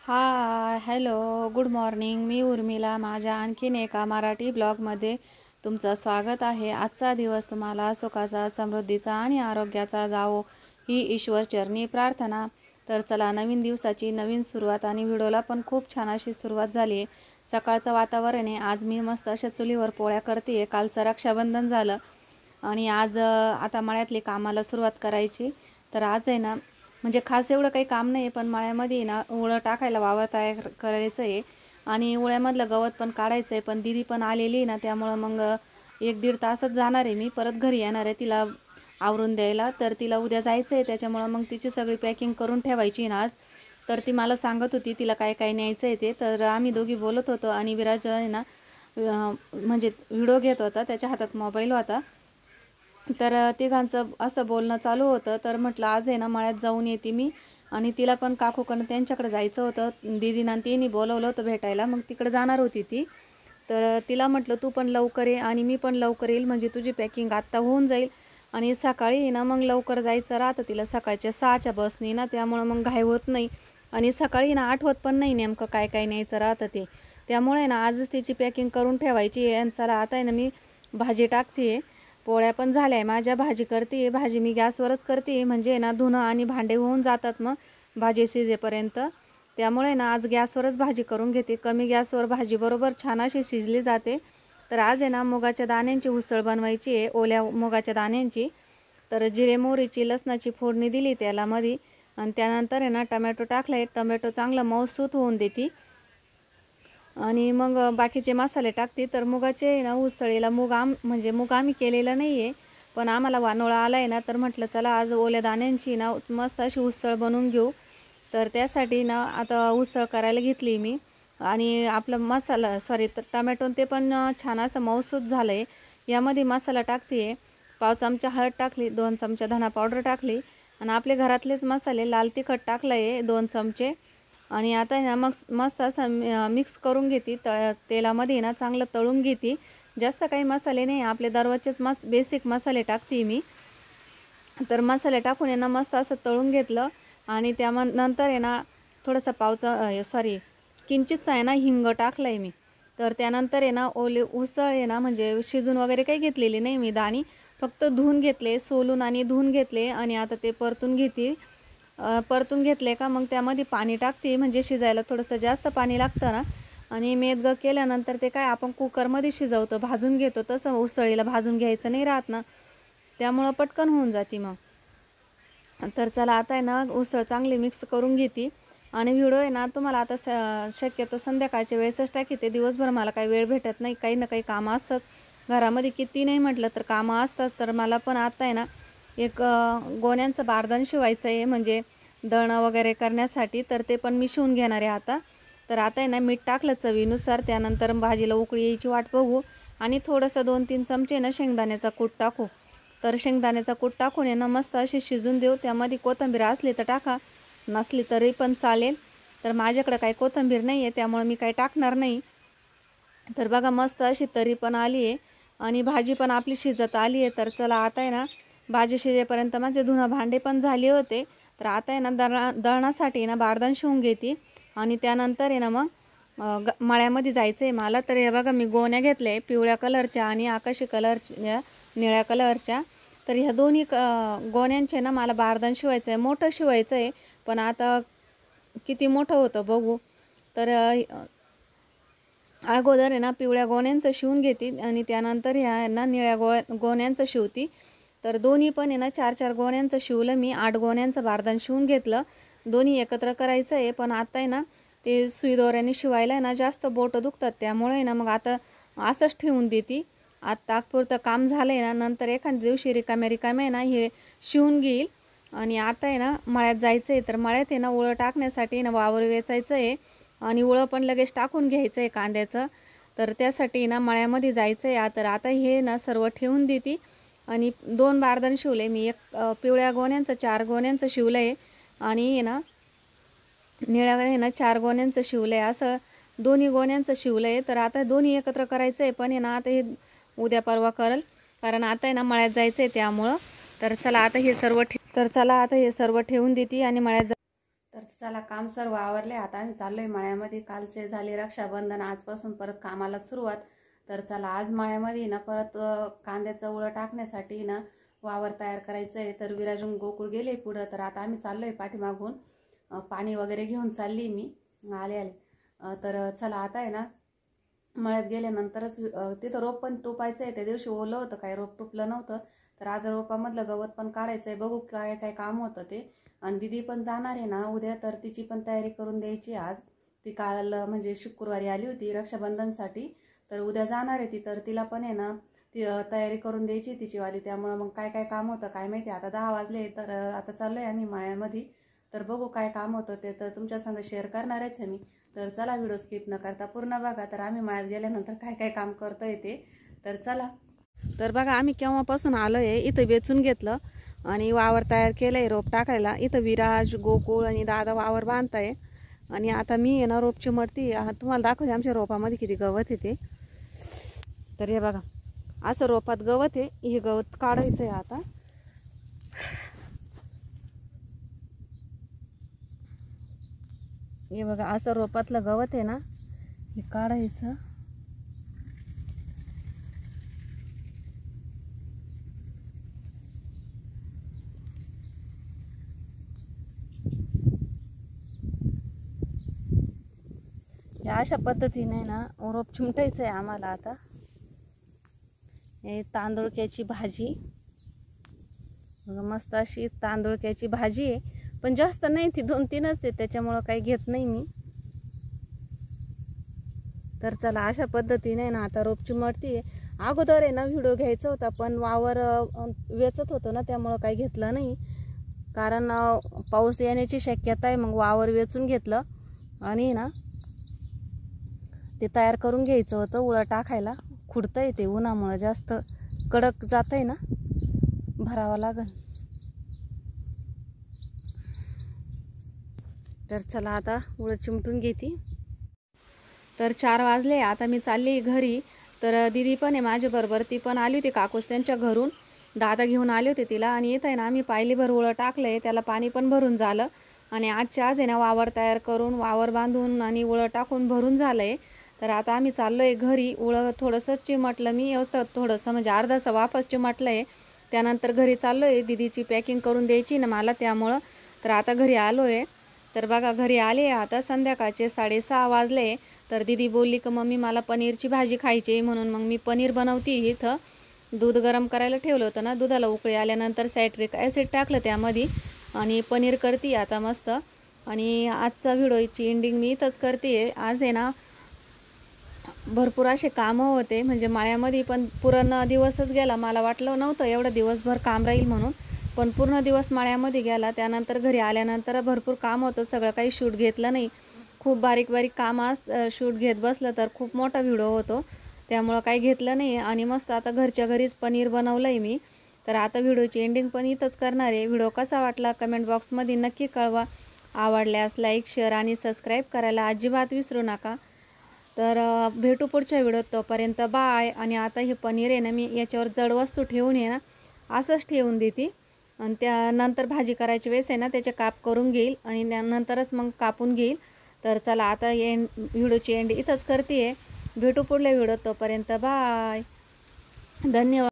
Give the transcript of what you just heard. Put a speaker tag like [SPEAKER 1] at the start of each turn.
[SPEAKER 1] Hello, good morning. मी उर्मिला. माझ्या आणखीन एका मराठी ब्लॉगमध्ये तुमचं स्वागत आहे. आजचा दिवस तुम्हाला सुखाचा, समृद्धीचा आणि आरोग्याचा जावो ही ईश्वरचरणी प्रार्थना. तर चला, नवीन दिवसाची नवीन सुरुवात आणि व्हिडिओला पण खूप छान अशी सुरुवात झाली आहे. सकाळचं वातावरण आहे. आज मी मस्त अशा चुलीवर पोळ्या करते आहे. कालचं रक्षाबंधन झालं आणि आज आता मळ्यातली कामाला सुरुवात करायची. तर आज आहे ना, म्हणजे खास एवढं काही काम नाही, पण मळ्यामध्ये ना उळं टाकायला वावर तयार करायचं आहे आणि उळ्यामधलं गवत पण काढायचं आहे. पण दीदी पण आलेली आहे ना, त्यामुळं मग 1-1.5 तासात जाणार आहे. मी परत घरी येणार आहे तिला आवरून द्यायला. तर तिला उद्या जायचं आहे, त्याच्यामुळं मग तिची सगळी पॅकिंग करून ठेवायची ना आज. तर ती मला सांगत होती तिला काय काय न्यायचं आहे ते. तर आम्ही दोघी बोलत होतो आणि विराज आहे ना म्हणजे व्हिडिओ घेत होता, त्याच्या हातात मोबाईल होता. तर तिघांचं असं बोलणं चालू होतं. तर म्हटलं आज आहे ना मळ्यात जाऊन येते मी आणि तिला पण काकूकडं त्यांच्याकडे जायचं होतं. दीदीनं आणि तिने बोलवलं होतं भेटायला, मग तिकडे जाणार होती ती. तर तिला म्हटलं तू पण लवकर ये आणि मी पण लवकर येईल, म्हणजे तुझी पॅकिंग आत्ता होऊन जाईल आणि सकाळी ना मग लवकर जायचं राहतं तिला सकाळच्या 6च्या बसनी ना, त्यामुळं मग घाई होत नाही आणि सकाळी ना आठवत पण नाही नेमकं काय काय न्यायचं राहतं ते. त्यामुळे ना आजच तिची पॅकिंग करून ठेवायची आहे. आणि चला आता आहे ना मी भाजी टाकते आहे. पोळ्या पण झाल्या आहे माझ्या. भाजी करते आहे. भाजी मी गॅसवरच करते आहे, म्हणजे ना धुणं आणि भांडे होऊन जातात मग भाजी शिजेपर्यंत. त्यामुळे ना आज गॅसवरच भाजी करून घेते. कमी गॅसवर भाजी बरोबर छान अशी शिजली जाते. तर आज आहे ना मुगाच्या दाण्यांची उसळ बनवायची आहे, ओल्या मुगाच्या दाण्यांची. तर जिरे मोहरीची लसणाची फोडणी दिली त्याला मध्ये आणि त्यानंतर आहे ना टमॅटो टाकले. टमॅटो चांगला मऊसूत होऊन देते आणि मग बाकीचे मसाले टाकते. तर मुगाचे ना उसळीला म्हणजे मूग आम्ही केलेला नाही आहे, पण आम्हाला वानोळा आला आहे ना, तर म्हटलं चला आज ओल्या दाण्यांची ना मस्त अशी उसळ बनवून घेऊ. तर त्यासाठी ना आता उसळ करायला घेतली मी आणि आपलं तर टमॅटो ते पण छान असं मऊसूत झालं आहे. यामध्ये मसाला टाकते आहे. 1/4 चमचा हळद टाकली, 2 चमचा धना पावडर टाकली आणि आपले घरातलेच मसाले लाल तिखट टाकलं आहे 2 चमचे. आणि आता ना मग मस्त असं मिक्स करून घेते. तेलामध्ये ना चांगलं तळून घेते. जास्त काही मसाले नाही, आपले दररोजचेच बेसिक मसाले टाकते मी. तर मसाले टाकून आहे ना मस्त असं तळून घेतलं आणि नंतर आहे ना थोडंसं किंचितसा आहे ना हिंग टाकलं आहे मी. तर त्यानंतर आहे ना उसळ आहे ना, म्हणजे शिजून वगैरे काही घेतलेली नाही मी दाणी, फक्त धुवून घेतले, सोलून आणि धुवून घेतले आणि आता ते परतून घेते. परतून घेतले का मग त्यामध्ये पाणी टाकते, म्हणजे शिजायला थोडंसं जास्त पाणी लागतं ना. आणि मेदगं केल्यानंतर ते काय आपण कुकरमध्ये शिजवतो, भाजून घेतो, तसं उसळीला भाजून घ्यायचं नाही राहत ना, त्यामुळं पटकन होऊन जाते मग. तर चला आता आहे ना उसळ चांगली मिक्स करून घेते आणि व्हिडिओ आहे ना तुम्हाला आता शक्यतो संध्याकाळच्या वेळेसच टाकीते. दिवसभर मला काही वेळ भेटत नाही, काही ना काही कामं असतात घरामध्ये. किती नाही म्हटलं तर कामं असतात. तर मला पण आता आहे ना एक गोण्यांचं बारदान शिवायचं आहे, म्हणजे दळणं वगैरे करण्यासाठी. तर ते पण मी शिवून घेणार आहे आता. तर आता आहे ना मीठ टाकलं चवीनुसार. त्यानंतर भाजीला उकळी यायची वाट बघू आणि थोडंसं 2-3 चमचे ना शेंगदाण्याचा कूट टाकू. तर शेंगदाण्याचा कूट टाकून आहे ना मस्त अशी शिजून देऊ. त्यामध्ये कोथिंबीर असली तर टाका, नसली तरी पण चालेल. तर माझ्याकडे काही कोथिंबीर नाही आहे, त्यामुळे मी काही टाकणार नाही. तर बघा मस्त अशी तरी पण आली आहे आणि भाजी पण आपली शिजत आली आहे. तर चला आता आहे ना भाजी शिजेपर्यंत माझे धुणं भांडे पण झाले होते. तर आता आहे ना दळणासाठी ना बारदान शिवून घेते आणि त्यानंतर आहे ना मग मळ्यामध्ये जायचं आहे मला. तर हे बघा मी गोण्या घेतल्या पिवळ्या कलरच्या आणि आकाशी कलरच्या, निळ्या कलरच्या. तर ह्या दोन्ही गोण्यांचे ना मला बारदान शिवायचं आहे, मोठं शिवायचं आहे. पण आता किती मोठं होतं बघू. तर अगोदर आहे ना पिवळ्या गोण्यांचं शिवून घेते आणि त्यानंतर ह्या ना निळ्या गोण्यांचं शिवते. तर दोन्ही पण आहे ना 4-4 गोण्यांचं शिवलं मी. 8 गोण्यांचं बारदान शिवून घेतलं. दोन्ही एकत्र करायचं आहे, पण आता आहे ना ते सुई दोऱ्याने शिवायला आहे ना जास्त बोटं दुखतात, त्यामुळे आहे ना मग आता असंच ठेवून देते. आता तात्पुरतं काम झालं आहे ना, नंतर एखाद्या दिवशी रिकाम्या आहे ना हे शिवून घेईल. आणि आता आहे ना मळ्यात जायचं आहे. तर मळ्यात आहे ना उळं टाकण्यासाठी ना वावर वेचायचं आहे आणि उळं पण लगेच टाकून घ्यायचं आहे कांद्याचं. तर त्यासाठी ना मळ्यामध्ये जायचं आहे. तर आता हे ना सर्व ठेवून देते आणि 2 बारदान शिवले मी. एक पिवळ्या गोण्यांचं 4 गोण्यांचं शिवलं आहे आणि आहे ना निळ्या आहे ना 4 गोण्यांचं शिवलं आहे, असं दोन्ही गोण्यांचं शिवलं आहे. तर आता दोन्ही एकत्र करायचं आहे, पण आहे ना आता हे उद्या परवा करेल, कारण आता आहे ना मळ्यात जायचं आहे त्यामुळं. तर चला आता हे सर्व ठेवून देते आणि मळ्यात तर चला काम सर्व आवरले, आता आम्ही चाललोय मळ्यामध्ये. कालचे झाले रक्षाबंधन, आजपासून परत कामाला सुरुवात. तर चला आज मळ्यामध्ये ना परत कांद्याचं उळं टाकण्यासाठी ना वावर तयार करायचं आहे. तर विराजून गोकुळ गेले पुढं, तर आता आम्ही चाललोय पाठीमागून. पाणी वगैरे घेऊन चालली मी आले. तर चला आता आहे ना मळ्यात गेल्यानंतरच तिथं रोप पण टोपायचं आहे. त्या दिवशी ओलं होतं, काय रोप टोपलं नव्हतं. तर आज रोपामधलं गवत पण काढायचं आहे, बघू काय काय काम होतं ते. आणि दिदी पण जाणार आहे ना उद्या, तर तिची पण तयारी करून द्यायची आज. ती काल म्हणजे शुक्रवारी आली होती रक्षाबंधनसाठी, तर उद्या जाणार आहे ती. तर तिला पण आहे ना ती तयारी करून द्यायची तिचीवाली. त्यामुळं मग काय काय काम होतं काय माहिती. आता 10 वाजले, तर आता चाललोय आम्ही मळ्यामध्ये. तर बघू काय काम होतं ते तर तुमच्या संग शेअर करणारच आहे मी. तर चला व्हिडिओ स्किप न करता पूर्ण बघा. तर आम्ही मळ्यात गेल्यानंतर काय काय काम करतोय ते, तर चला. तर बघा आम्ही केव्हापासून आलोय, इथं वेचून घेतलं आणि वावर तयार केलंय रोप टाकायला. इथं विराज, गोकुळ आणि दादा वावर बांधताय. आणि आता मी आहे ना रोप चिमटती. तुम्हाला दाखवते आमच्या रोपामध्ये किती गवत येते. तर हे बघा असं रोपात गवत आहे, हे गवत काढायचं आहे आता. हे बघा असं रोपातलं गवत आहे ना, हे काढायचं. अशा पद्धतीने ना रोप चिमटायचं आहे आम्हाला आता. हे तांदूळक्याची भाजी, मस्त अशी तांदूळक्याची भाजी आहे, पण जास्त नाही, ती 2-3च आहे, त्याच्यामुळं काही घेत नाही मी. तर चला अशा पद्धतीने ना आता रोप चिमटती आहे. अगोदर आहे ना व्हिडिओ घ्यायचा होता, पण वावर वेचत होतो ना, त्यामुळं काही घेतलं नाही. कारण पाऊस येण्याची शक्यता आहे. मग वावर वेचून घेतलं आणि ना ते तयार करून घ्यायचं होतं उळं टाकायला. खुडतंय ते उन्हामुळं, जास्त कडक जातंय ना, भरावं लागल. तर चला आता उळं चिमटून घेते. तर 4 वाजले, आता मी चालली घरी. तर दीदी पण आहे माझ्याबरोबर, ती पण आली होती काकूस त्यांच्या घरून. दादा घेऊन आले होते तिला. आणि येत आहे ना आम्ही पायलीभर उळं टाकलंय, त्याला पाणी पण भरून झालं. आणि आजच्या आज आहे ना वावर तयार करून, वावर बांधून आणि उळं टाकून भरून झालंय. तर आता आम्ही चाललोय घरी. उळं थोडंसं चिमटलं मी, असं थोडंसं म्हणजे अर्धासा वापस चिमटलंय. त्यानंतर घरी चाललोय, दीदीची पॅकिंग करून द्यायची ना मला, त्यामुळं. तर आता घरी आलोय. तर बघा घरी आले, आता संध्याकाळचे 6:30 वाजले. तर दीदी बोलली की मम्मी मला पनीरची भाजी खायची, म्हणून मग मी पनीर बनवते. इथं दूध गरम करायला ठेवलं होतं ना, दुधाला उकळी आल्यानंतर सायट्रिक ॲसिड टाकलं त्यामध्ये आणि पनीर करते आता मस्त. आणि आजचा व्हिडिओची एंडिंग मी इथंच करते. आज आहे ना भरपूर असे कामं होते, म्हणजे माळ्यामध्ये पण पूर्ण दिवसच गेला. मला वाटलं नव्हतं एवढं दिवसभर काम राहील म्हणून, पण पूर्ण दिवस माळ्यामध्ये गेला. त्यानंतर घरी आल्यानंतर भरपूर काम होतं, सगळं काही शूट घेतलं नाही. खूप बारीक बारीक कामं शूट घेत बसलं तर खूप मोठा व्हिडिओ होतो, त्यामुळं काही घेतलं नाही. आणि मस्त आता घरच्या घरीच पनीर बनवलं आहे मी. तर आता व्हिडिओची एंडिंग पण इथंच करणार आहे. व्हिडिओ कसा वाटला कमेंट बॉक्समध्ये नक्की कळवा. आवडल्यास लाईक, शेअर आणि सबस्क्राईब करायला अजिबात विसरू नका. तर भेटू पुढच्या व्हिडिओत, तोपर्यंत बाय. आणि आता हे पनीर आहे ना मी याच्यावर जड वस्तू ठेवून आहे ना असंच ठेवून देते. आणि त्यानंतर भाजी करायची वेळेस आहे ना त्याचे काप करून घेईल आणि त्यानंतरच मग कापून घेईल. तर चला आता व्हिडिओची एंड इथंच करते. भेटू पुढल्या व्हिडिओत, तोपर्यंत बाय, धन्यवाद.